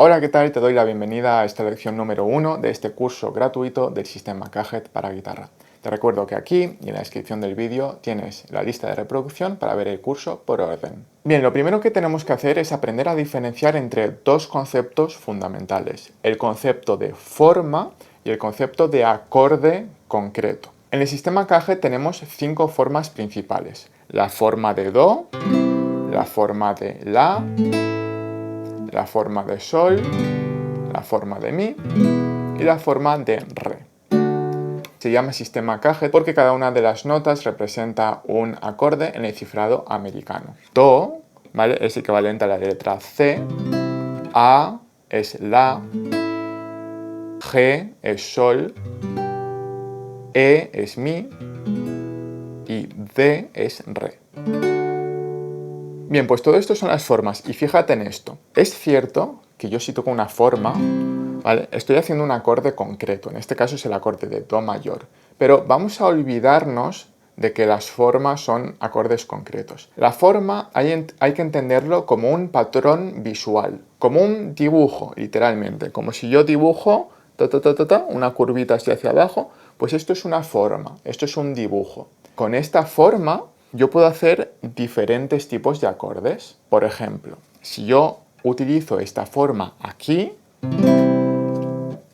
Hola, ¿qué tal? Te doy la bienvenida a esta lección número 1 de este curso gratuito del sistema Kajet para guitarra. Te recuerdo que aquí y en la descripción del vídeo tienes la lista de reproducción para ver el curso por orden. Bien, lo primero que tenemos que hacer es aprender a diferenciar entre dos conceptos fundamentales, el concepto de forma y el concepto de acorde concreto. En el sistema Kajet tenemos 5 formas principales: la forma de Do, la forma de La, la forma de Sol, la forma de Mi y la forma de Re. Se llama sistema Kajet porque cada una de las notas representa un acorde en el cifrado americano. Do, ¿vale?, es equivalente a la letra C, A es La, G es Sol, E es Mi y D es Re. Bien, pues todo esto son las formas y fíjate en esto. Es cierto que yo si toco una forma, ¿vale?, estoy haciendo un acorde concreto, en este caso es el acorde de Do mayor, pero vamos a olvidarnos de que las formas son acordes concretos. La forma hay que entenderlo como un patrón visual, como un dibujo, literalmente, como si yo dibujo una curvita así hacia abajo, pues esto es una forma, esto es un dibujo. Con esta forma yo puedo hacer diferentes tipos de acordes. Por ejemplo, si yo utilizo esta forma aquí,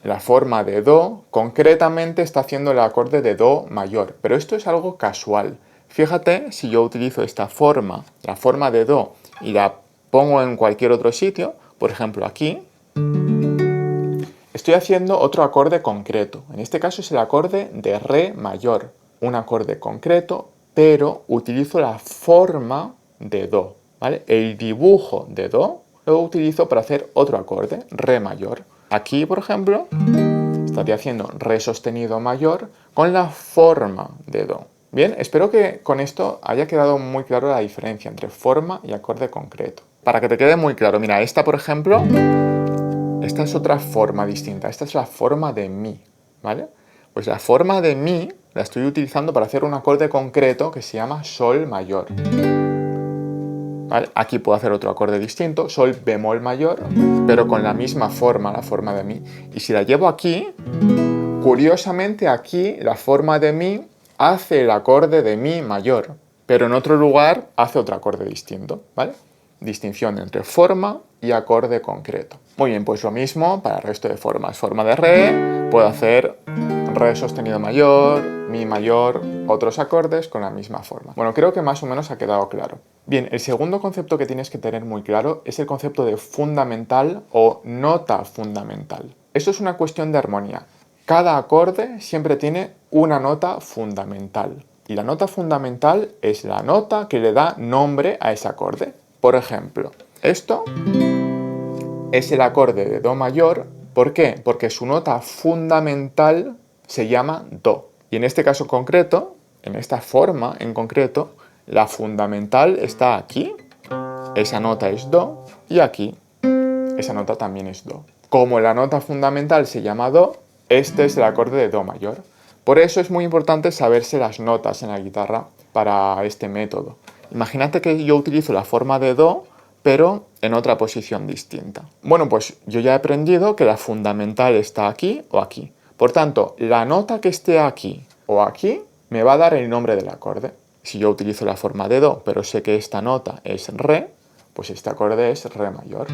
la forma de Do concretamente está haciendo el acorde de Do mayor, pero esto es algo casual. Fíjate, si yo utilizo esta forma, la forma de Do, y la pongo en cualquier otro sitio, por ejemplo aquí, estoy haciendo otro acorde concreto. En este caso es el acorde de Re mayor, un acorde concreto, pero utilizo la forma de Do, ¿vale? El dibujo de Do lo utilizo para hacer otro acorde, Re mayor. Aquí, por ejemplo, estaría haciendo Re sostenido mayor con la forma de Do. Bien, espero que con esto haya quedado muy claro la diferencia entre forma y acorde concreto. Para que te quede muy claro, mira, esta, por ejemplo, esta es otra forma distinta. Esta es la forma de Mi, ¿vale? Pues la forma de Mi la estoy utilizando para hacer un acorde concreto que se llama Sol mayor. ¿Vale? Aquí puedo hacer otro acorde distinto, Sol bemol mayor, pero con la misma forma, la forma de Mi. Y si la llevo aquí, curiosamente aquí la forma de Mi hace el acorde de Mi mayor, pero en otro lugar hace otro acorde distinto, ¿vale? Distinción entre forma y acorde concreto. Muy bien, pues lo mismo para el resto de formas. Forma de Re, puedo hacer Re sostenido mayor, Mi mayor, otros acordes con la misma forma. Bueno, creo que más o menos ha quedado claro. Bien, el segundo concepto que tienes que tener muy claro es el concepto de fundamental o nota fundamental. Esto es una cuestión de armonía. Cada acorde siempre tiene una nota fundamental. Y la nota fundamental es la nota que le da nombre a ese acorde. Por ejemplo, esto es el acorde de Do mayor. ¿Por qué? Porque su nota fundamental se llama Do. Y en este caso concreto, en esta forma en concreto, la fundamental está aquí. Esa nota es Do. Y aquí, esa nota también es Do. Como la nota fundamental se llama Do, este es el acorde de Do mayor. Por eso es muy importante saberse las notas en la guitarra para este método. Imagínate que yo utilizo la forma de Do, pero en otra posición distinta. Bueno, pues yo ya he aprendido que la fundamental está aquí o aquí. Por tanto, la nota que esté aquí o aquí me va a dar el nombre del acorde. Si yo utilizo la forma de Do, pero sé que esta nota es Re, pues este acorde es Re mayor.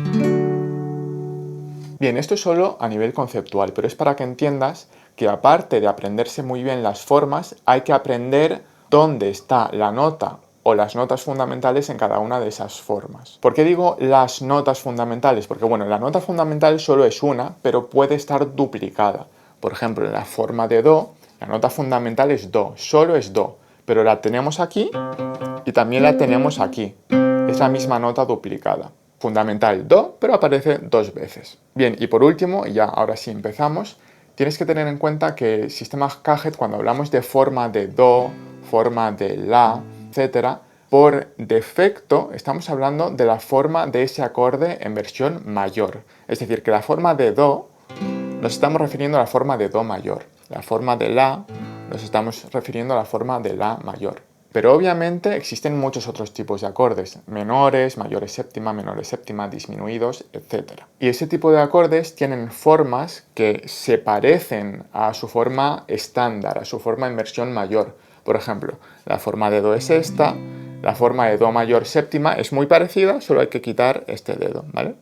Bien, esto es solo a nivel conceptual, pero es para que entiendas que aparte de aprenderse muy bien las formas, hay que aprender dónde está la nota o las notas fundamentales en cada una de esas formas. ¿Por qué digo las notas fundamentales? Porque bueno, la nota fundamental solo es una, pero puede estar duplicada. Por ejemplo, en la forma de Do, la nota fundamental es Do, solo es Do, pero la tenemos aquí y también la tenemos aquí. Es la misma nota duplicada. Fundamental Do, pero aparece dos veces. Bien, y por último, y ya ahora sí empezamos, tienes que tener en cuenta que el sistema Kajet, cuando hablamos de forma de Do, forma de La, etc., por defecto estamos hablando de la forma de ese acorde en versión mayor. Es decir, que la forma de Do nos estamos refiriendo a la forma de Do mayor. La forma de La nos estamos refiriendo a la forma de La mayor. Pero obviamente existen muchos otros tipos de acordes, menores, menores séptima, disminuidos, etc. Y ese tipo de acordes tienen formas que se parecen a su forma estándar, a su forma en versión mayor. Por ejemplo, la forma de Do es esta, la forma de Do mayor séptima es muy parecida, solo hay que quitar este dedo, ¿vale?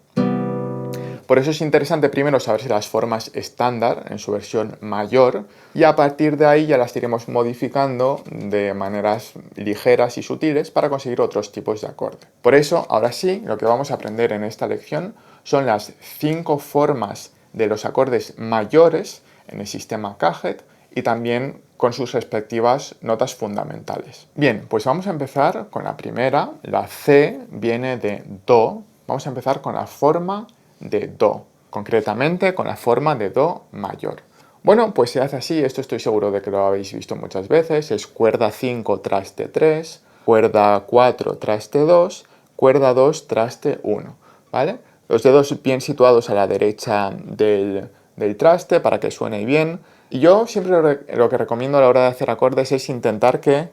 Por eso es interesante primero saberse las formas estándar en su versión mayor y a partir de ahí ya las iremos modificando de maneras ligeras y sutiles para conseguir otros tipos de acorde. Por eso, ahora sí, lo que vamos a aprender en esta lección son las 5 formas de los acordes mayores en el sistema Cajet y también con sus respectivas notas fundamentales. Bien, pues vamos a empezar con la primera. La C viene de Do. Vamos a empezar con la forma de Do, concretamente con la forma de Do mayor. Bueno, pues se hace así, esto estoy seguro de que lo habéis visto muchas veces, es cuerda 5 traste 3, cuerda 4 traste 2, cuerda 2 traste 1, ¿vale? Los dedos bien situados a la derecha del traste para que suene bien. Y yo siempre lo que recomiendo a la hora de hacer acordes es intentar que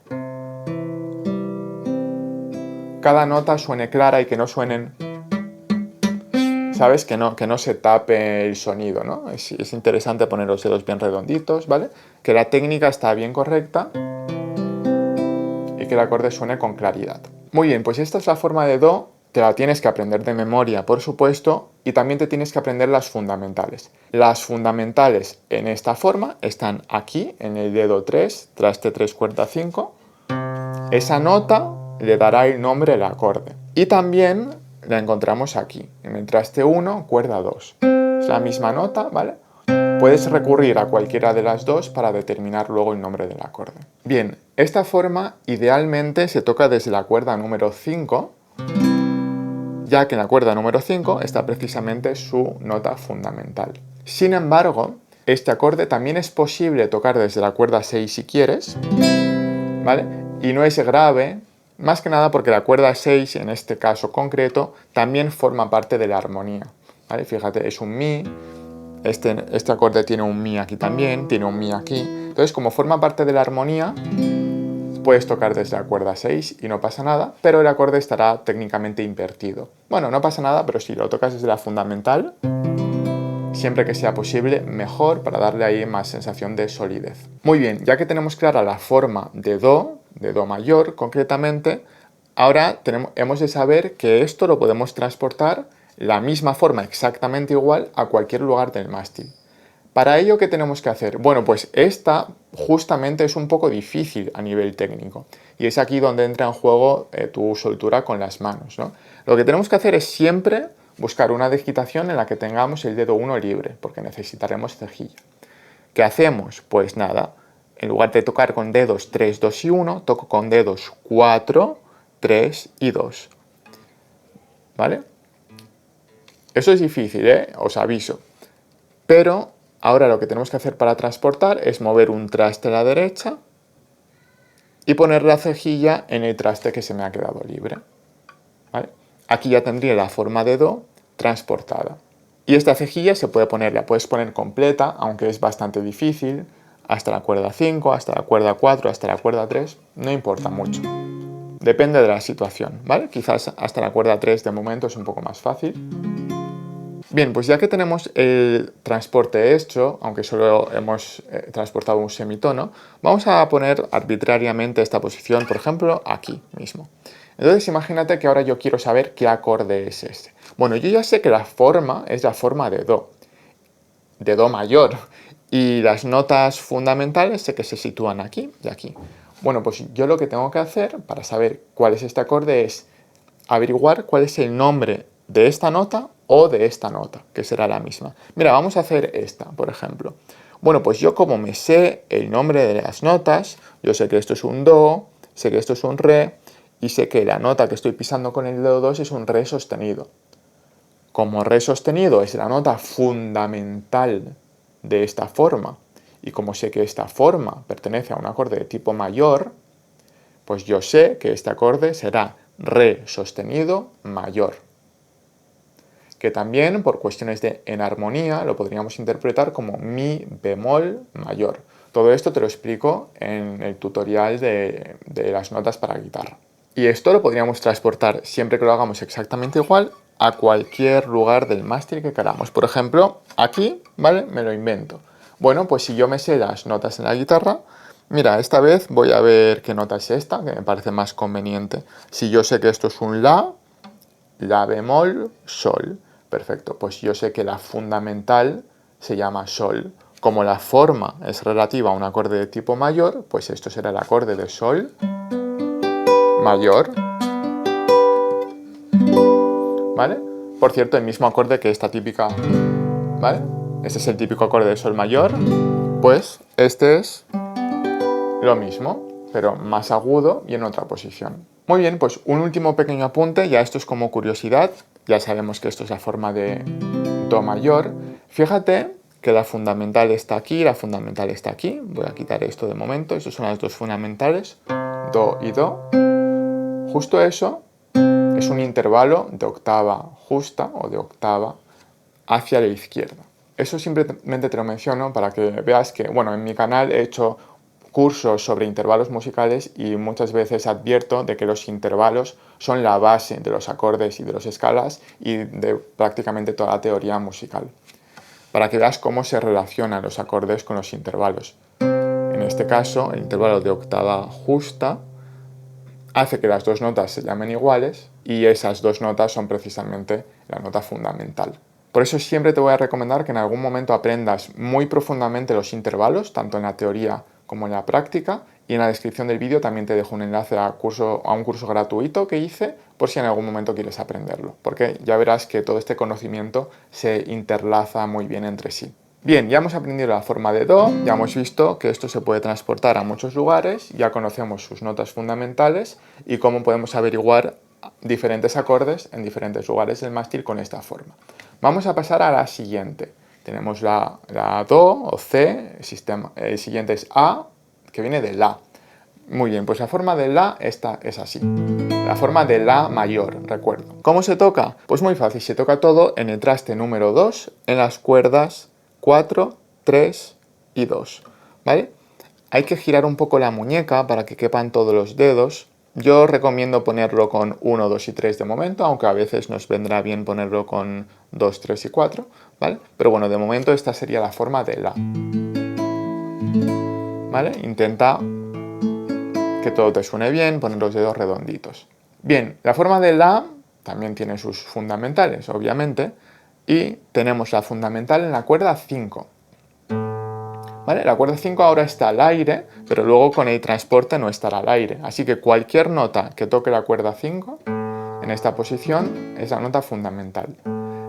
cada nota suene clara y que no suenen, ¿sabes? Que no se tape el sonido, ¿no? Es interesante poner los dedos bien redonditos, ¿vale? Que la técnica está bien correcta y que el acorde suene con claridad. Muy bien, pues esta es la forma de Do. Te la tienes que aprender de memoria, por supuesto, y también te tienes que aprender las fundamentales. Las fundamentales en esta forma están aquí, en el dedo 3, traste 3, cuerda 5. Esa nota le dará el nombre al acorde. Y también la encontramos aquí, en el traste 1, cuerda 2. Es la misma nota, ¿vale? Puedes recurrir a cualquiera de las dos para determinar luego el nombre del acorde. Bien, esta forma idealmente se toca desde la cuerda número 5, ya que en la cuerda número 5 está precisamente su nota fundamental. Sin embargo, este acorde también es posible tocar desde la cuerda 6 si quieres, ¿vale? Y no es grave, más que nada porque la cuerda 6, en este caso concreto, también forma parte de la armonía, ¿vale? Fíjate, es un Mi, este acorde tiene un Mi aquí también, tiene un Mi aquí. Entonces, como forma parte de la armonía, puedes tocar desde la cuerda 6 y no pasa nada, pero el acorde estará técnicamente invertido. Bueno, no pasa nada, pero si lo tocas desde la fundamental, siempre que sea posible, mejor para darle ahí más sensación de solidez. Muy bien, ya que tenemos clara la forma de Do mayor concretamente, ahora hemos de saber que esto lo podemos transportar la misma forma exactamente igual a cualquier lugar del mástil. Para ello, ¿qué tenemos que hacer? Bueno, pues esta justamente es un poco difícil a nivel técnico y es aquí donde entra en juego tu soltura con las manos, ¿no? Lo que tenemos que hacer es siempre buscar una digitación en la que tengamos el dedo 1 libre, porque necesitaremos cejilla. ¿Qué hacemos? Pues nada, en lugar de tocar con dedos 3, 2 y 1, toco con dedos 4, 3 y 2. ¿Vale? Eso es difícil, os aviso. Pero ahora lo que tenemos que hacer para transportar es mover un traste a la derecha y poner la cejilla en el traste que se me ha quedado libre. ¿Vale? Aquí ya tendría la forma de Do transportada. Y esta cejilla se puede poner, la puedes poner completa, aunque es bastante difícil, hasta la cuerda 5, hasta la cuerda 4, hasta la cuerda 3, no importa mucho. Depende de la situación, ¿vale? Quizás hasta la cuerda 3 de momento es un poco más fácil. Bien, pues ya que tenemos el transporte hecho, aunque solo hemos transportado un semitono, vamos a poner arbitrariamente esta posición, por ejemplo, aquí mismo. Entonces imagínate que ahora yo quiero saber qué acorde es este. Bueno, yo ya sé que la forma es la forma de Do mayor, y las notas fundamentales sé que se sitúan aquí y aquí. Bueno, pues yo lo que tengo que hacer para saber cuál es este acorde es averiguar cuál es el nombre de esta nota o de esta nota, que será la misma. Mira, vamos a hacer esta, por ejemplo. Bueno, pues yo como me sé el nombre de las notas, yo sé que esto es un Do, sé que esto es un Re, y sé que la nota que estoy pisando con el dedo 2 es un Re sostenido. Como Re sostenido es la nota fundamental de esta forma, y como sé que esta forma pertenece a un acorde de tipo mayor, pues yo sé que este acorde será Re sostenido mayor, que también por cuestiones de enarmonía lo podríamos interpretar como Mi bemol mayor. Todo esto te lo explico en el tutorial de las notas para guitarra. Y esto lo podríamos transportar, siempre que lo hagamos exactamente igual, a cualquier lugar del mástil que queramos. Por ejemplo, aquí, ¿vale? Me lo invento. Bueno, pues si yo me sé las notas en la guitarra, mira, esta vez voy a ver qué nota es esta, que me parece más conveniente. Si yo sé que esto es un la bemol, sol. Perfecto, pues yo sé que la fundamental se llama sol. Como la forma es relativa a un acorde de tipo mayor, pues esto será el acorde de sol mayor. ¿Vale? Por cierto, el mismo acorde que esta típica, ¿vale? Este es el típico acorde de sol mayor, pues este es lo mismo, pero más agudo y en otra posición. Muy bien, pues un último pequeño apunte, ya esto es como curiosidad, ya sabemos que esto es la forma de do mayor. Fíjate que la fundamental está aquí, la fundamental está aquí. Voy a quitar esto de momento, estas son las dos fundamentales, do y do. Justo eso es un intervalo de octava justa o de octava hacia la izquierda. Eso simplemente te lo menciono para que veas que, bueno, en mi canal he hecho cursos sobre intervalos musicales y muchas veces advierto de que los intervalos son la base de los acordes y de las escalas y de prácticamente toda la teoría musical, para que veas cómo se relacionan los acordes con los intervalos. En este caso, el intervalo de octava justa hace que las dos notas se llamen iguales y esas dos notas son precisamente la nota fundamental. Por eso siempre te voy a recomendar que en algún momento aprendas muy profundamente los intervalos, tanto en la teoría como en la práctica, y en la descripción del vídeo también te dejo un enlace a un curso gratuito que hice por si en algún momento quieres aprenderlo, porque ya verás que todo este conocimiento se interlaza muy bien entre sí. Bien, ya hemos aprendido la forma de do, ya hemos visto que esto se puede transportar a muchos lugares, ya conocemos sus notas fundamentales y cómo podemos averiguar diferentes acordes en diferentes lugares del mástil con esta forma. Vamos a pasar a la siguiente. Tenemos la do o C, el siguiente es A, que viene de la. Muy bien, pues la forma de la esta es así. La forma de la mayor, recuerdo. ¿Cómo se toca? Pues muy fácil, se toca todo en el traste número 2, en las cuerdas 4, 3 y 2, ¿vale? Hay que girar un poco la muñeca para que quepan todos los dedos. Yo recomiendo ponerlo con 1, 2 y 3 de momento, aunque a veces nos vendrá bien ponerlo con 2, 3 y 4, ¿vale? Pero bueno, de momento esta sería la forma de la, ¿vale? Intenta que todo te suene bien, poner los dedos redonditos. Bien, la forma de la también tiene sus fundamentales, obviamente, y tenemos la fundamental en la cuerda 5. ¿Vale? La cuerda 5 ahora está al aire, pero luego con el transporte no estará al aire. Así que cualquier nota que toque la cuerda 5 en esta posición es la nota fundamental.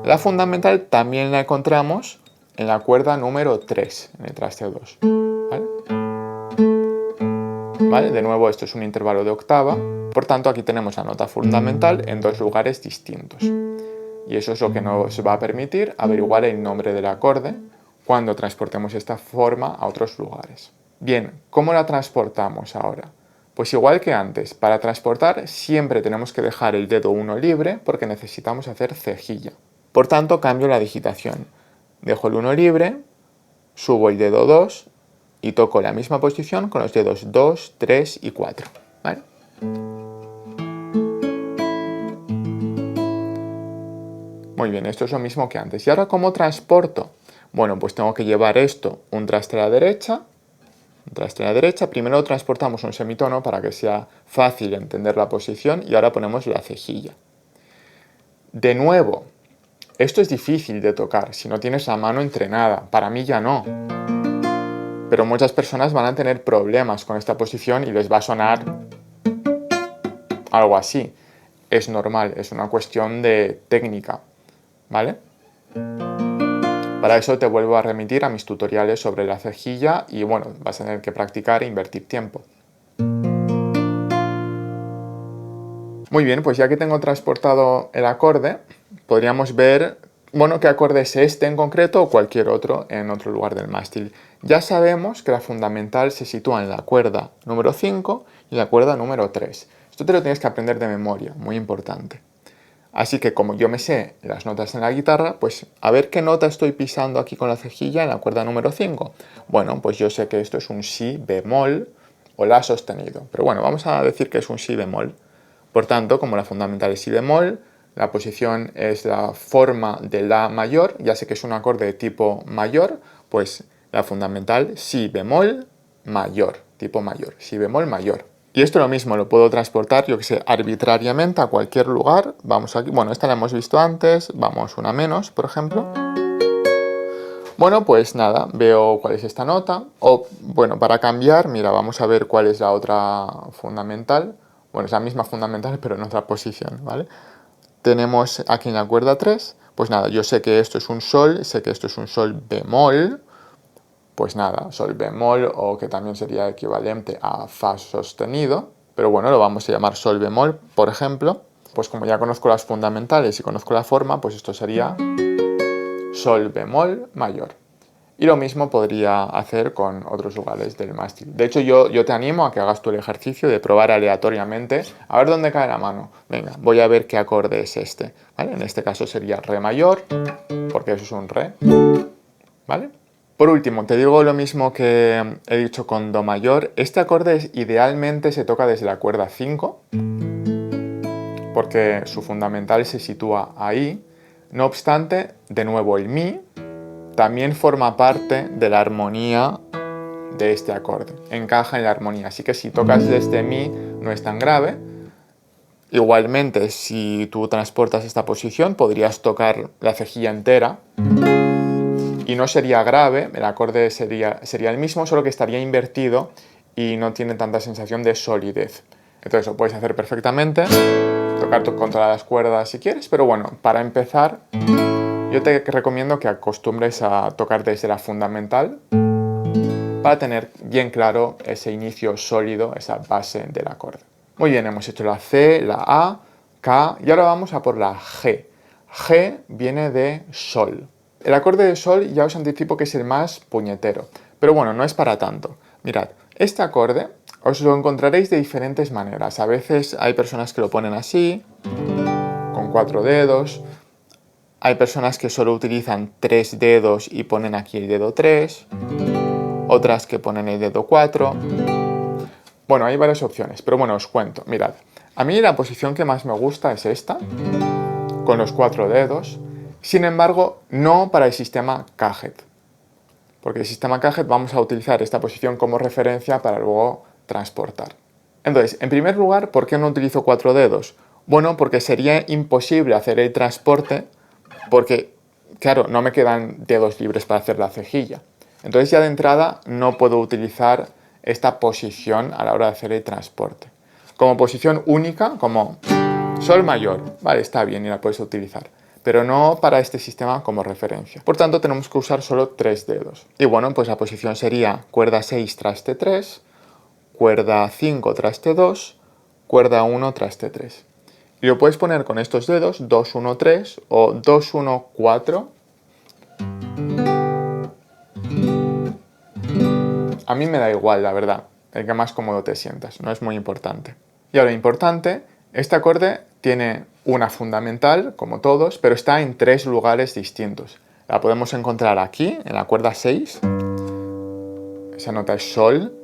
La fundamental también la encontramos en la cuerda número 3, en el traste 2. ¿Vale? ¿Vale? De nuevo, esto es un intervalo de octava, por tanto aquí tenemos la nota fundamental en dos lugares distintos. Y eso es lo que nos va a permitir averiguar el nombre del acorde cuando transportemos esta forma a otros lugares. Bien, ¿cómo la transportamos ahora? Pues igual que antes, para transportar siempre tenemos que dejar el dedo 1 libre porque necesitamos hacer cejilla. Por tanto, cambio la digitación. Dejo el 1 libre, subo el dedo 2 y toco la misma posición con los dedos 2, 3 y 4. ¿Vale? Muy bien, esto es lo mismo que antes. ¿Y ahora cómo transporto? Bueno, pues tengo que llevar esto un traste a la derecha. Un traste a la derecha. Primero transportamos un semitono para que sea fácil entender la posición y ahora ponemos la cejilla. De nuevo, esto es difícil de tocar si no tienes la mano entrenada. Para mí ya no. Pero muchas personas van a tener problemas con esta posición y les va a sonar algo así. Es normal, es una cuestión de técnica, ¿vale? Para eso te vuelvo a remitir a mis tutoriales sobre la cejilla y bueno, vas a tener que practicar e invertir tiempo. Muy bien, pues ya que tengo transportado el acorde, podríamos ver, bueno, qué acorde es este en concreto o cualquier otro en otro lugar del mástil. Ya sabemos que la fundamental se sitúa en la cuerda número 5 y la cuerda número 3. Esto te lo tienes que aprender de memoria, muy importante. Así que como yo me sé las notas en la guitarra, pues a ver qué nota estoy pisando aquí con la cejilla en la cuerda número 5. Bueno, pues yo sé que esto es un si bemol o la sostenido. Pero bueno, vamos a decir que es un si bemol. Por tanto, como la fundamental es si bemol, la posición es la forma de la mayor, ya sé que es un acorde de tipo mayor, pues la fundamental si bemol mayor, tipo mayor, si bemol mayor. Y esto lo mismo, lo puedo transportar, yo que sé, arbitrariamente a cualquier lugar. Vamos aquí, bueno, esta la hemos visto antes, vamos una menos, por ejemplo. Bueno, pues nada, veo cuál es esta nota. O, bueno, para cambiar, mira, vamos a ver cuál es la otra fundamental. Bueno, es la misma fundamental, pero en otra posición, ¿vale? Tenemos aquí en la cuerda 3, pues nada, yo sé que esto es un sol, sé que esto es un sol bemol, pues nada, sol bemol o que también sería equivalente a fa sostenido, pero bueno, lo vamos a llamar sol bemol, por ejemplo. Pues como ya conozco las fundamentales y conozco la forma, pues esto sería sol bemol mayor. Y lo mismo podría hacer con otros lugares del mástil. De hecho, yo te animo a que hagas tú el ejercicio de probar aleatoriamente, a ver dónde cae la mano. Venga, voy a ver qué acorde es este. ¿Vale? En este caso sería re mayor, porque eso es un re. ¿Vale? Por último, te digo lo mismo que he dicho con do mayor. Este acorde idealmente se toca desde la cuerda 5, porque su fundamental se sitúa ahí. No obstante, de nuevo el mi también forma parte de la armonía de este acorde, encaja en la armonía, así que si tocas desde mi no es tan grave. Igualmente, si tú transportas esta posición, podrías tocar la cejilla entera y no sería grave, el acorde sería el mismo, solo que estaría invertido y no tiene tanta sensación de solidez. Entonces lo puedes hacer perfectamente, tocar contra las cuerdas si quieres, pero bueno, para empezar yo te recomiendo que acostumbres a tocar desde la fundamental para tener bien claro ese inicio sólido, esa base del acorde. Muy bien, hemos hecho la C, la A, K y ahora vamos a por la G. G viene de sol. El acorde de sol ya os anticipo que es el más puñetero, pero bueno, no es para tanto. Mirad, este acorde os lo encontraréis de diferentes maneras. A veces hay personas que lo ponen así, con 4 dedos. Hay personas que solo utilizan 3 dedos y ponen aquí el dedo 3. Otras que ponen el dedo 4. Bueno, hay varias opciones, pero bueno, os cuento. Mirad, a mí la posición que más me gusta es esta, con los 4 dedos. Sin embargo, no para el sistema Cajet, porque el sistema Cajet vamos a utilizar esta posición como referencia para luego transportar. Entonces, en primer lugar, ¿por qué no utilizo 4 dedos? Bueno, porque sería imposible hacer el transporte, porque, claro, no me quedan dedos libres para hacer la cejilla. Entonces ya de entrada no puedo utilizar esta posición a la hora de hacer el transporte. Como posición única, como sol mayor, vale, está bien y la puedes utilizar, pero no para este sistema como referencia. Por tanto, tenemos que usar solo 3 dedos. Y bueno, pues la posición sería cuerda 6 traste 3, cuerda 5 traste 2, cuerda 1 traste 3. Y lo puedes poner con estos dedos, 2, 1, 3 o 2, 1, 4. A mí me da igual, la verdad, el que más cómodo te sientas, no es muy importante. Y ahora, importante, este acorde tiene una fundamental, como todos, pero está en 3 lugares distintos. La podemos encontrar aquí, en la cuerda 6, esa nota es sol.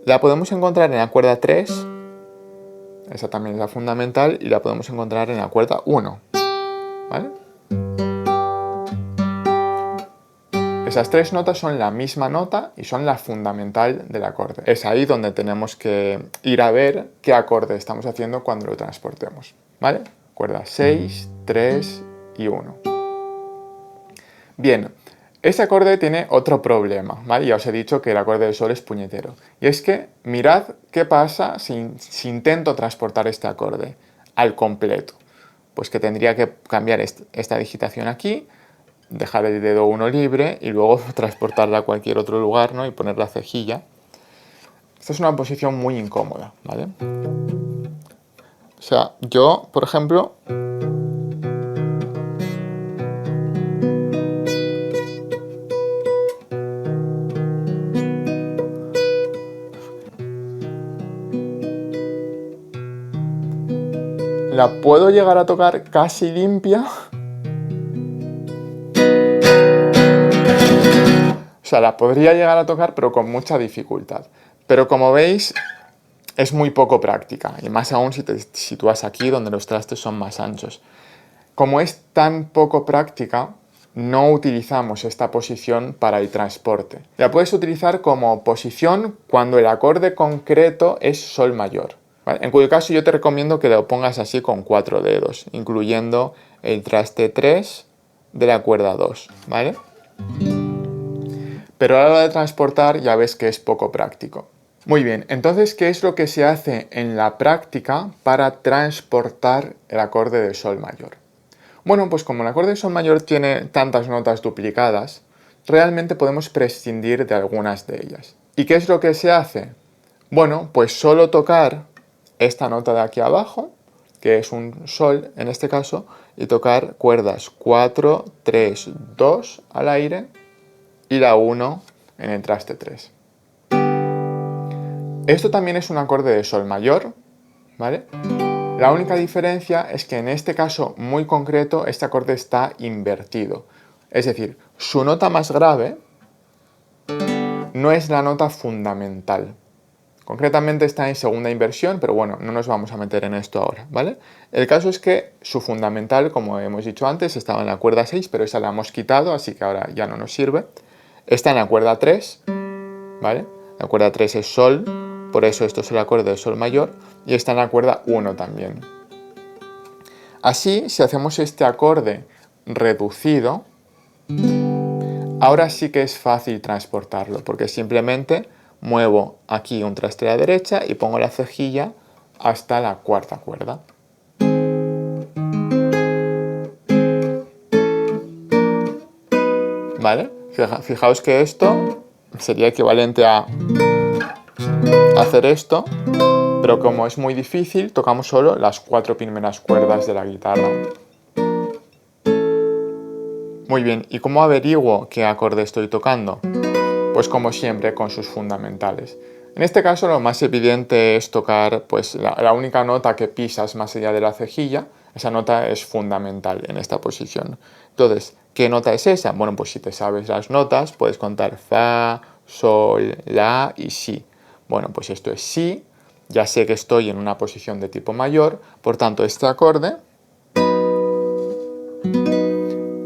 La podemos encontrar en la cuerda 3, esa también es la fundamental, y la podemos encontrar en la cuerda 1, ¿vale? Esas 3 notas son la misma nota y son la fundamental del acorde. Es ahí donde tenemos que ir a ver qué acorde estamos haciendo cuando lo transportemos, ¿vale? Cuerda 6, 3 y 1. Bien, este acorde tiene otro problema, ¿vale? Ya os he dicho que el acorde de sol es puñetero. Y es que mirad qué pasa si intento transportar este acorde al completo. Pues que tendría que cambiar esta digitación aquí, dejar el dedo 1 libre y luego transportarla a cualquier otro lugar, ¿no? Y poner la cejilla. Esta es una posición muy incómoda, ¿vale? O sea, yo, por ejemplo, la puedo llegar a tocar casi limpia. O sea, la podría llegar a tocar, pero con mucha dificultad. Pero como veis, es muy poco práctica, y más aún si te sitúas aquí donde los trastes son más anchos. Como es tan poco práctica, no utilizamos esta posición para el transporte. La puedes utilizar como posición cuando el acorde concreto es sol mayor, ¿vale? En cuyo caso yo te recomiendo que lo pongas así con 4 dedos, incluyendo el traste 3 de la cuerda 2, ¿vale? Pero a la hora de transportar ya ves que es poco práctico. Muy bien, entonces, ¿qué es lo que se hace en la práctica para transportar el acorde de sol mayor? Bueno, pues como el acorde de sol mayor tiene tantas notas duplicadas, realmente podemos prescindir de algunas de ellas. ¿Y qué es lo que se hace? Bueno, pues solo tocar esta nota de aquí abajo, que es un sol en este caso, y tocar cuerdas 4, 3, 2 al aire y la 1 en el traste 3. Esto también es un acorde de sol mayor, ¿vale? La única diferencia es que en este caso muy concreto este acorde está invertido. Es decir, su nota más grave no es la nota fundamental. Concretamente está en segunda inversión, pero bueno, no nos vamos a meter en esto ahora, ¿vale? El caso es que su fundamental, como hemos dicho antes, estaba en la cuerda 6, pero esa la hemos quitado, así que ahora ya no nos sirve. Está en la cuerda 3, ¿vale? La cuerda 3 es sol, por eso esto es el acorde de sol mayor, y está en la cuerda 1 también. Así, si hacemos este acorde reducido, ahora sí que es fácil transportarlo, porque simplemente muevo aquí un traste a la derecha y pongo la cejilla hasta la cuarta cuerda. ¿Vale? Fijaos que esto sería equivalente a hacer esto, pero como es muy difícil, tocamos solo las 4 primeras cuerdas de la guitarra. Muy bien, ¿y cómo averiguo qué acorde estoy tocando? Pues como siempre, con sus fundamentales. En este caso lo más evidente es tocar pues, la única nota que pisas más allá de la cejilla. Esa nota es fundamental en esta posición. Entonces, ¿qué nota es esa? Bueno, pues si te sabes las notas, puedes contar fa, sol, la y si. Bueno, pues esto es si. Ya sé que estoy en una posición de tipo mayor, por tanto este acorde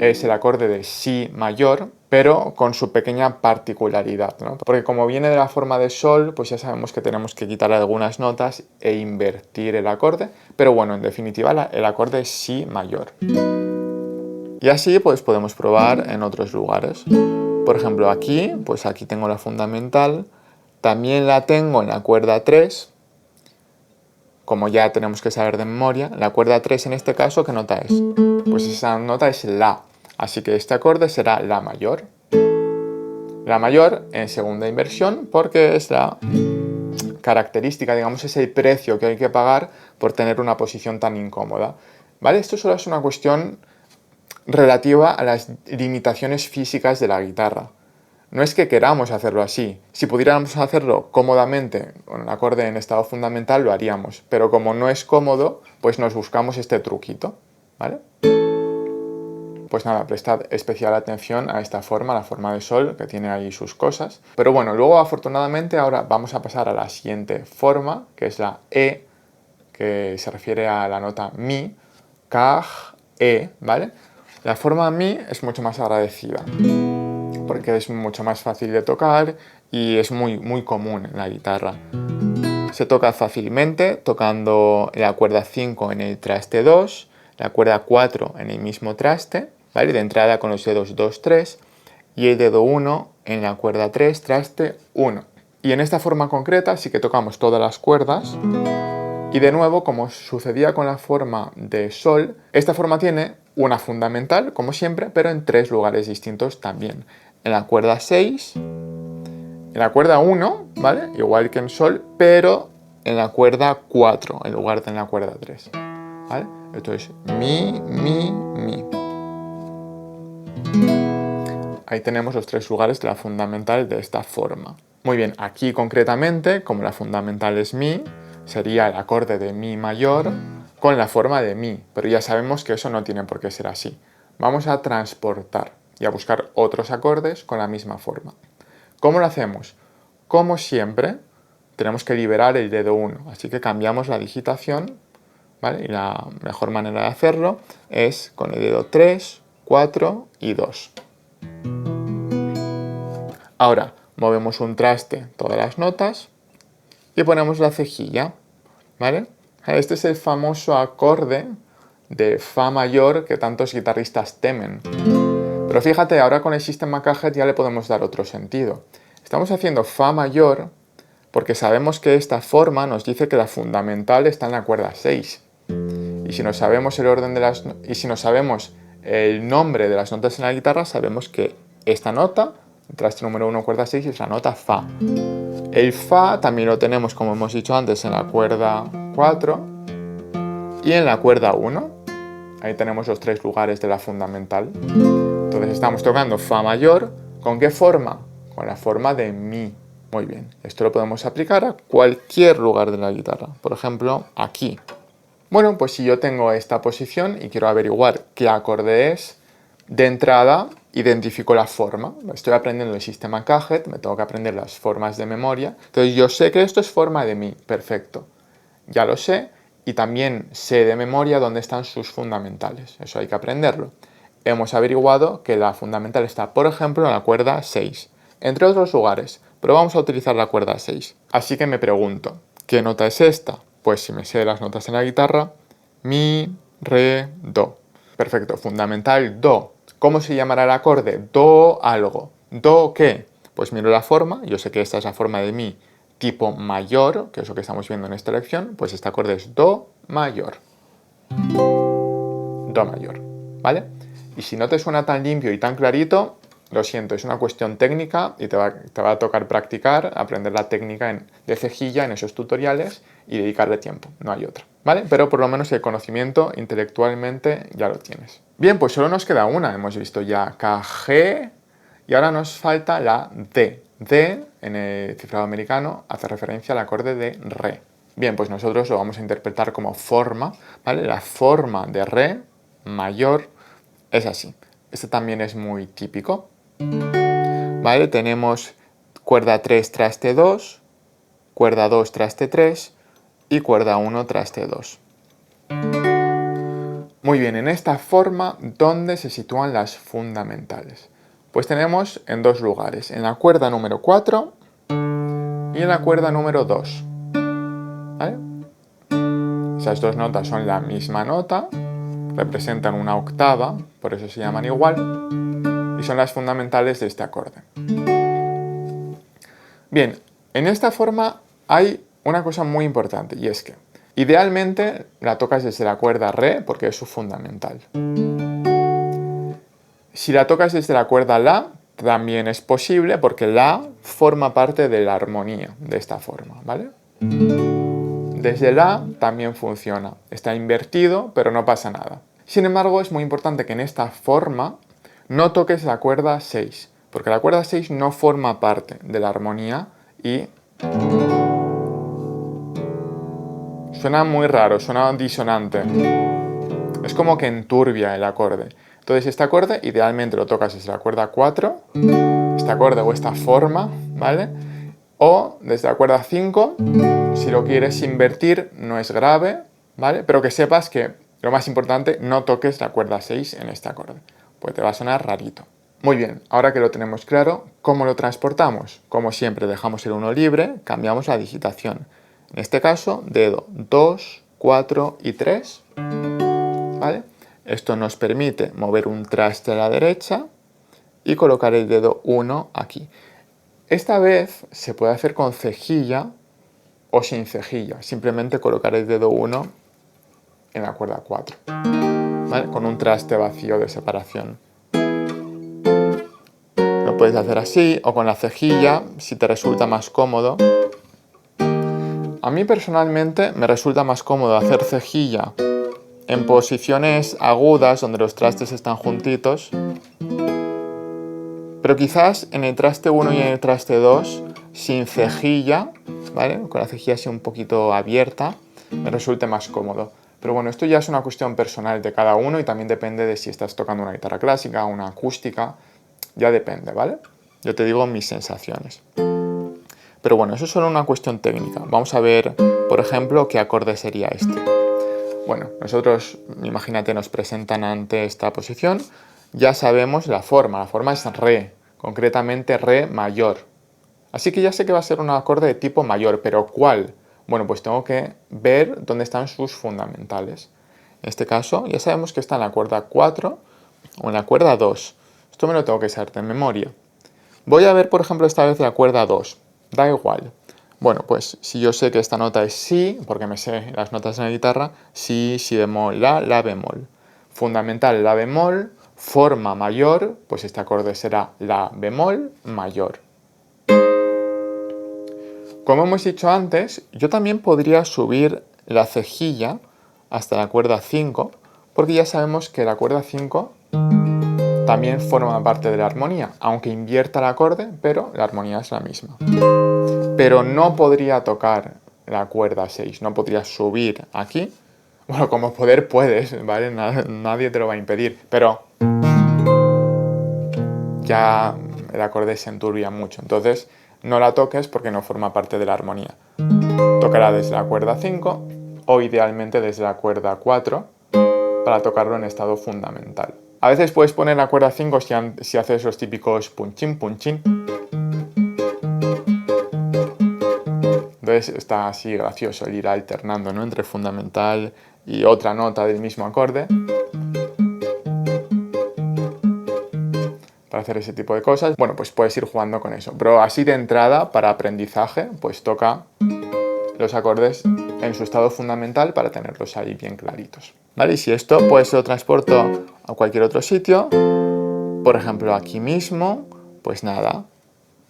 es el acorde de si mayor, pero con su pequeña particularidad, ¿no? Porque como viene de la forma de sol, pues ya sabemos que tenemos que quitar algunas notas e invertir el acorde, pero bueno, en definitiva el acorde es si mayor. Y así pues podemos probar en otros lugares. Por ejemplo aquí, pues aquí tengo la fundamental, también la tengo en la cuerda 3, como ya tenemos que saber de memoria. La cuerda 3 en este caso, ¿qué nota es? Pues esa nota es la. Así que este acorde será la mayor. La mayor en segunda inversión porque es la característica, digamos, es el precio que hay que pagar por tener una posición tan incómoda. ¿Vale? Esto solo es una cuestión relativa a las limitaciones físicas de la guitarra. No es que queramos hacerlo así. Si pudiéramos hacerlo cómodamente con el acorde en estado fundamental, lo haríamos. Pero como no es cómodo, pues nos buscamos este truquito, ¿vale? Pues nada, prestad especial atención a esta forma, la forma de sol, que tiene ahí sus cosas. Pero bueno, luego afortunadamente ahora vamos a pasar a la siguiente forma, que es la E, que se refiere a la nota mi, kaj, E, ¿vale? La forma mi es mucho más agradecida, porque es mucho más fácil de tocar y es muy común en la guitarra. Se toca fácilmente tocando la cuerda 5 en el traste 2, la cuerda 4 en el mismo traste, ¿vale? De entrada con los dedos 2, 3 y el dedo 1 en la cuerda 3, traste 1. Y en esta forma concreta sí que tocamos todas las cuerdas. Y de nuevo, como sucedía con la forma de sol, esta forma tiene una fundamental, como siempre, pero en 3 lugares distintos también. En la cuerda 6, en la cuerda 1, ¿vale? Igual que en sol, pero en la cuerda 4, en lugar de en la cuerda 3, ¿vale? Esto es mi, mi, mi. Ahí tenemos los 3 lugares de la fundamental de esta forma. Muy bien, aquí concretamente, como la fundamental es mi, sería el acorde de mi mayor, con la forma de mi, pero ya sabemos que eso no tiene por qué ser así. Vamos a transportar y a buscar otros acordes con la misma forma. ¿Cómo lo hacemos? Como siempre, tenemos que liberar el dedo 1, así que cambiamos la digitación, ¿vale? Y la mejor manera de hacerlo es con el dedo 3, 4 y 2. Ahora movemos un traste todas las notas y ponemos la cejilla, ¿vale? Este es el famoso acorde de Fa mayor que tantos guitarristas temen. Pero fíjate, ahora con el sistema Caged ya le podemos dar otro sentido. Estamos haciendo Fa mayor porque sabemos que esta forma nos dice que la fundamental está en la cuerda 6. Y si no sabemos el orden de las y si no sabemos el nombre de las notas en la guitarra, sabemos que esta nota, el traste número 1, cuerda 6, es la nota Fa. El Fa también lo tenemos, como hemos dicho antes, en la cuerda 4 y en la cuerda 1. Ahí tenemos los 3 lugares de la fundamental. Entonces estamos tocando Fa mayor. ¿Con qué forma? Con la forma de Mi. Muy bien. Esto lo podemos aplicar a cualquier lugar de la guitarra. Por ejemplo, aquí. Bueno, pues si yo tengo esta posición y quiero averiguar qué acorde es, de entrada identifico la forma. Estoy aprendiendo el sistema Caged, me tengo que aprender las formas de memoria. Entonces yo sé que esto es forma de Mi. Perfecto. Ya lo sé y también sé de memoria dónde están sus fundamentales. Eso hay que aprenderlo. Hemos averiguado que la fundamental está, por ejemplo, en la cuerda 6, entre otros lugares, pero vamos a utilizar la cuerda 6. Así que me pregunto, ¿qué nota es esta? Pues si me sé las notas en la guitarra, Mi, Re, Do. Perfecto, fundamental Do. ¿Cómo se llamará el acorde? Do algo. ¿Do qué? Pues miro la forma, yo sé que esta es la forma de Mi tipo mayor, que es lo que estamos viendo en esta lección, pues este acorde es Do mayor. Do mayor, ¿vale? Y si no te suena tan limpio y tan clarito, lo siento, es una cuestión técnica y te va a tocar practicar, aprender la técnica de cejilla en esos tutoriales y dedicarle tiempo, no hay otra, ¿vale? Pero por lo menos el conocimiento intelectualmente ya lo tienes. Bien, pues solo nos queda una, hemos visto ya K, G y ahora nos falta la D. D en el cifrado americano hace referencia al acorde de Re. Bien, pues nosotros lo vamos a interpretar como forma, ¿vale? La forma de Re mayor es así. Este también es muy típico, ¿vale? Tenemos cuerda 3, traste 2, cuerda 2, traste 3 y cuerda 1, traste 2. Muy bien, en esta forma, ¿dónde se sitúan las fundamentales? Pues tenemos en dos lugares, en la cuerda número 4 y en la cuerda número 2. ¿Vale? Esas dos notas son la misma nota, representan una octava, por eso se llaman igual, y son las fundamentales de este acorde. Bien, en esta forma hay una cosa muy importante, y es que idealmente la tocas desde la cuerda Re, porque es su fundamental. Si la tocas desde la cuerda La, también es posible, porque La forma parte de la armonía de esta forma, ¿vale? Desde La también funciona. Está invertido, pero no pasa nada. Sin embargo, es muy importante que en esta forma no toques la cuerda 6, porque la cuerda 6 no forma parte de la armonía y suena muy raro, suena disonante. Es como que enturbia el acorde. Entonces este acorde idealmente lo tocas desde la cuerda 4, este acorde o esta forma, ¿vale? O desde la cuerda 5, si lo quieres invertir no es grave, ¿vale? Pero que sepas que lo más importante, no toques la cuerda 6 en este acorde, pues te va a sonar rarito. Muy bien, ahora que lo tenemos claro, ¿cómo lo transportamos? Como siempre, dejamos el 1 libre, cambiamos la digitación. En este caso, dedo 2, 4 y 3, ¿vale? Esto nos permite mover un traste a la derecha y colocar el dedo 1 aquí. Esta vez se puede hacer con cejilla o sin cejilla. Simplemente colocar el dedo 1 en la cuerda 4, ¿vale? Con un traste vacío de separación. Lo puedes hacer así o con la cejilla si te resulta más cómodo. A mí personalmente me resulta más cómodo hacer cejilla en posiciones agudas donde los trastes están juntitos, pero quizás en el traste 1 y en el traste 2 sin cejilla, ¿vale? Con la cejilla así un poquito abierta me resulte más cómodo. Pero bueno, esto ya es una cuestión personal de cada uno y también depende de si estás tocando una guitarra clásica, una acústica, ya depende, ¿vale? Yo te digo mis sensaciones. Pero bueno, eso es solo una cuestión técnica. Vamos a ver, por ejemplo, qué acorde sería este. Bueno, nosotros, imagínate, nos presentan ante esta posición, ya sabemos la forma es re, concretamente re mayor. Así que ya sé que va a ser un acorde de tipo mayor, pero ¿cuál? Bueno, pues tengo que ver dónde están sus fundamentales. En este caso, ya sabemos que está en la cuerda 4 o en la cuerda 2. Esto me lo tengo que saber de memoria. Voy a ver, por ejemplo, esta vez la cuerda 2. Da igual. Bueno, pues si yo sé que esta nota es si, porque me sé las notas en la guitarra, si, si bemol, la bemol. Fundamental, la bemol, forma mayor, pues este acorde será la bemol mayor. Como hemos dicho antes, yo también podría subir la cejilla hasta la cuerda 5, porque ya sabemos que la cuerda 5 también forma parte de la armonía, aunque invierta el acorde, pero la armonía es la misma. Pero no podría tocar la cuerda 6, no podría subir aquí. Bueno, como poder puedes, ¿vale? Nadie te lo va a impedir, pero ya el acorde se enturbia mucho. Entonces, no la toques porque no forma parte de la armonía. Tocará desde la cuerda 5 o idealmente desde la cuerda 4 para tocarlo en estado fundamental. A veces puedes poner la cuerda 5 si haces los típicos punchín, punchín. Entonces está así gracioso el ir alternando, ¿no?, entre fundamental y otra nota del mismo acorde. Para hacer ese tipo de cosas, bueno, pues puedes ir jugando con eso. Pero así de entrada, para aprendizaje, pues toca los acordes en su estado fundamental para tenerlos ahí bien claritos. ¿Vale? Y si esto pues lo transporto a cualquier otro sitio, por ejemplo aquí mismo, pues nada,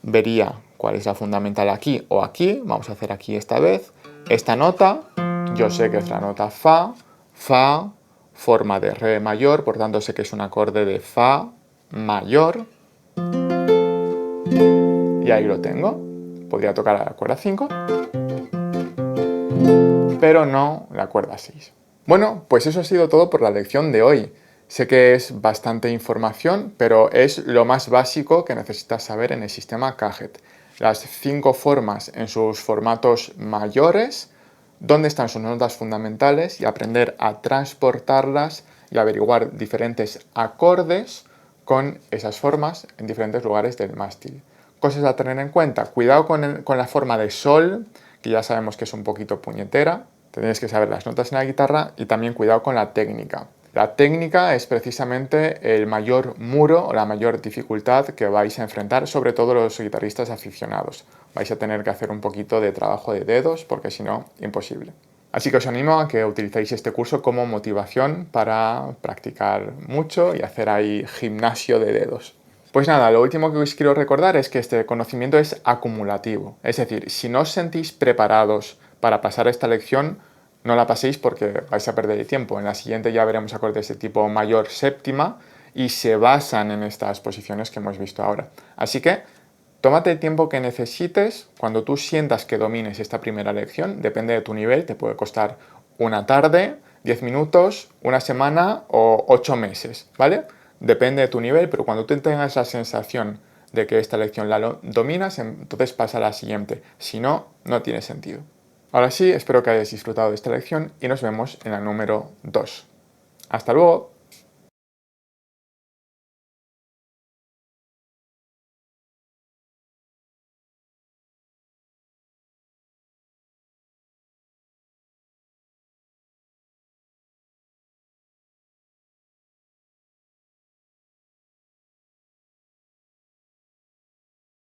vería cuál es la fundamental aquí o aquí. Vamos a hacer aquí esta vez. Esta nota, yo sé que es la nota fa, fa, forma de re mayor, por tanto sé que es un acorde de fa mayor. Y ahí lo tengo. Podría tocar a la cuerda 5, pero no la cuerda 6. Bueno, pues eso ha sido todo por la lección de hoy. Sé que es bastante información, pero es lo más básico que necesitas saber en el sistema Cajet. Las 5 formas en sus formatos mayores, dónde están sus notas fundamentales y aprender a transportarlas y averiguar diferentes acordes con esas formas en diferentes lugares del mástil. Cosas a tener en cuenta: cuidado con la forma de sol, que ya sabemos que es un poquito puñetera. Tenéis que saber las notas en la guitarra y también cuidado con la técnica. La técnica es precisamente el mayor muro o la mayor dificultad que vais a enfrentar, sobre todo los guitarristas aficionados. Vais a tener que hacer un poquito de trabajo de dedos porque si no, imposible. Así que os animo a que utilicéis este curso como motivación para practicar mucho y hacer ahí gimnasio de dedos. Pues nada, lo último que os quiero recordar es que este conocimiento es acumulativo. Es decir, si no os sentís preparados para pasar esta lección, no la paséis porque vais a perder el tiempo. En la siguiente ya veremos acordes de tipo mayor séptima y se basan en estas posiciones que hemos visto ahora. Así que tómate el tiempo que necesites. Cuando tú sientas que domines esta primera lección, depende de tu nivel, te puede costar una tarde, 10 minutos, una semana o 8 meses, ¿vale? Depende de tu nivel, pero cuando tú tengas la sensación de que esta lección la dominas, entonces pasa a la siguiente. Si no, no tiene sentido. Ahora sí, espero que hayáis disfrutado de esta lección y nos vemos en la número 2. ¡Hasta luego!